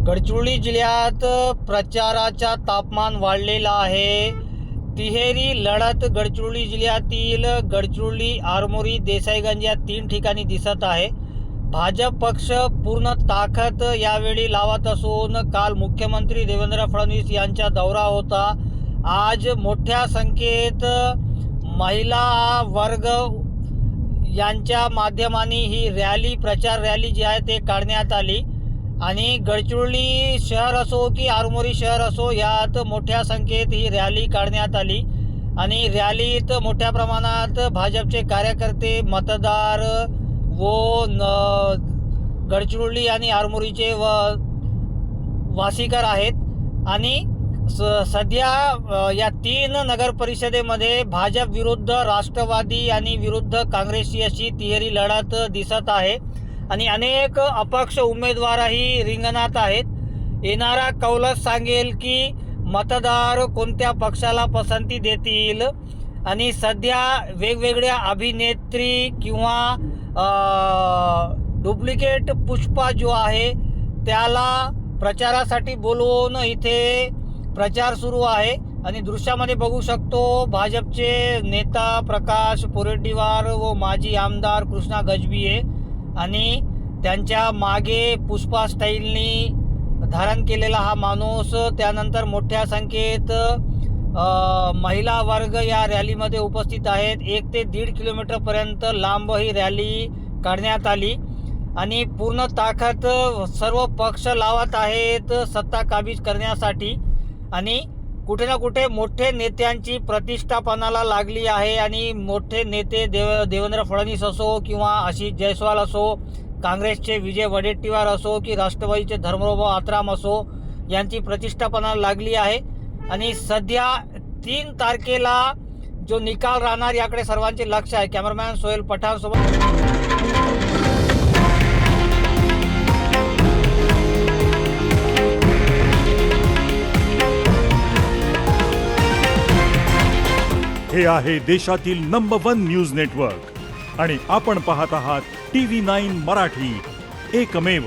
गडचिरोली जिल्ह्यात प्रचाराचा तापमान वाढलेला आहे। तिहेरी लढत गडचिरोली जिल्ह्यातील गडचिरोली, आरमोरी, देसाईगंज या 3 ठिकाणी दिसत आहे। भाजप पक्ष पूर्ण ताकद यावेळी लावत असून काल मुख्यमंत्री देवेंद्र फडणवीस यांचा दौरा होता। आज मोठ्या संख्येत महिला वर्ग यांच्या माध्यमाने ही रॅली, प्रचार रॅली जी आहे ते काढण्यात आली आणि गडचिरोली शहर असो की आरमोरी शहर असो यात मोठ्या संख्येत ही रॅली काढण्यात आली आणि रॅलीत मोठ्या प्रमाणात भाजपचे कार्यकर्ते, मतदार व गडचिरोली आणि आरमोरीचे वासीकर आहेत आणि सध्या या 3 नगर परिषदेमध्ये भाजप विरुद्ध राष्ट्रवादी आणि विरुद्ध काँग्रेसची अशी तिहेरी लढत दिसत आहे आणि अनेक अपक्ष उमेदवारही रिंगणात आहेत। येणारा कौलच सांगेल की मतदार कोणत्या पक्षाला पसंती देतील आणि सध्या वेगवेगळ्या अभिनेत्री किंवा डुप्लिकेट पुष्पा जो आहे त्याला प्रचारासाठी बोलवून इथे प्रचार सुरू आहे आणि दृश्यामध्ये बघू शकतो भाजपचे नेता प्रकाश पोरेटीवार व माजी आमदार कृष्णा गजबिये आणि त्यांच्या मागे पुष्पा स्टाईलनी धारण केलेला हा माणूस, त्यानंतर मोठ्या संख्येत महिला वर्ग या रॅलीमध्ये उपस्थित आहेत। 1 ते 1.5 किलोमीटरपर्यंत लांब ही रॅली काढण्यात आली आणि पूर्ण ताकद सर्व पक्ष लावत आहेत सत्ता काबीज करण्यासाठी आणि कुठे ना कुठे मोठे नेत्यांची प्रतिष्ठा पणाला लागली आहे आणि मोठे नेते देवेंद्र फडणवीस असो किंवा आशिष जयस्वाल असो, काँग्रेसचे विजय वडेट्टीवार असो की राष्ट्रवादीचे धर्मराव आत्राम असो यांची प्रतिष्ठा पणाला लागली आहे आणि सध्या 3 तारखेला जो निकाल राहणार याकडे सर्वांचे लक्ष आहे। कॅमेरामॅन सोहेल पठाण सोबत। हे आहे देशातील नंबर 1 न्यूज नेटवर्क आणि आपण पाहत आहात TV9 मराठी, एकमेव।